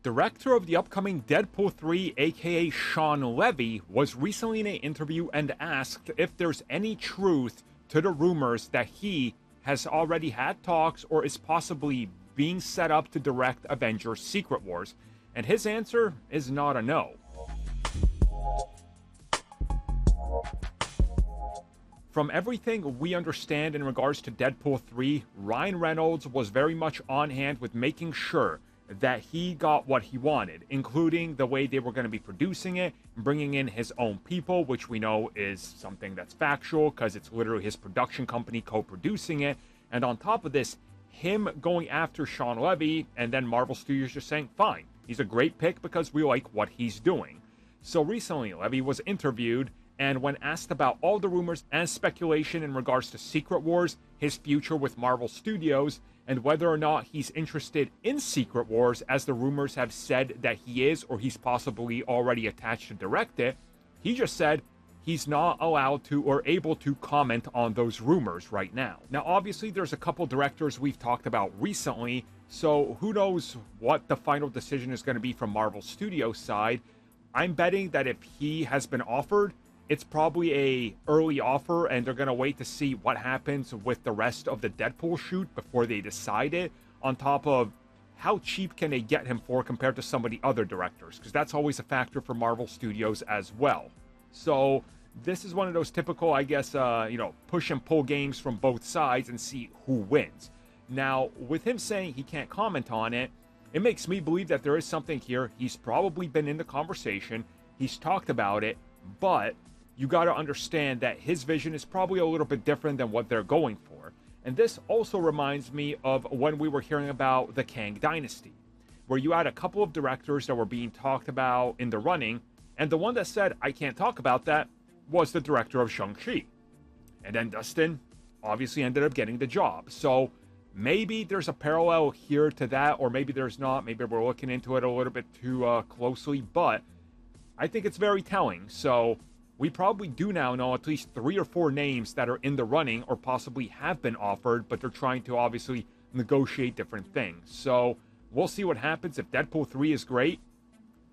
Director of the upcoming Deadpool 3, aka Sean Levy, was recently in an interview and asked if there's any truth to the rumors that he has already had talks or is possibly being set up to direct Avengers Secret Wars, and his answer is not a no. From everything we understand in regards to Deadpool 3, Ryan Reynolds was very much on hand with making sure that he got what he wanted, including the way they were going to be producing it, bringing in his own people, which we know is something that's factual because it's literally his production company co-producing it. And on top of this, him going after Sean Levy and then Marvel Studios just saying, fine, he's a great pick because we like what he's doing. So recently, Levy was interviewed, and when asked about all the rumors and speculation in regards to Secret Wars, his future with Marvel Studios, and whether or not he's interested in Secret Wars, as the rumors have said that he is, or he's possibly already attached to direct it, he just said he's not allowed to or able to comment on those rumors right now. Now, obviously, there's a couple directors we've talked about recently, so who knows what the final decision is going to be from Marvel Studios' side. I'm betting that if he has been offered, it's probably a early offer, and they're going to wait to see what happens with the rest of the Deadpool shoot before they decide it, on top of how cheap can they get him for compared to some of the other directors, because that's always a factor for Marvel Studios as well. So this is one of those typical, I guess, push and pull games from both sides and see who wins. Now, with him saying he can't comment on it, it makes me believe that there is something here. He's probably been in the conversation, he's talked about it, but you got to understand that his vision is probably a little bit different than what they're going for. And this also reminds me of when we were hearing about the Kang Dynasty, where you had a couple of directors that were being talked about in the running, and the one that said, I can't talk about that, was the director of Shang-Chi. And then Dustin obviously ended up getting the job. So maybe there's a parallel here to that, or maybe there's not. Maybe we're looking into it a little bit too closely, but I think it's very telling. So we probably do now know at least 3 or 4 names that are in the running or possibly have been offered, but they're trying to obviously negotiate different things. So we'll see what happens. If Deadpool 3 is great,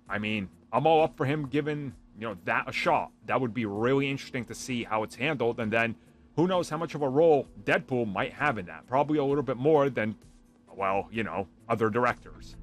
I mean, I'm all up for him giving, that a shot. That would be really interesting to see how it's handled. And then who knows how much of a role Deadpool might have in that. Probably a little bit more than, other directors.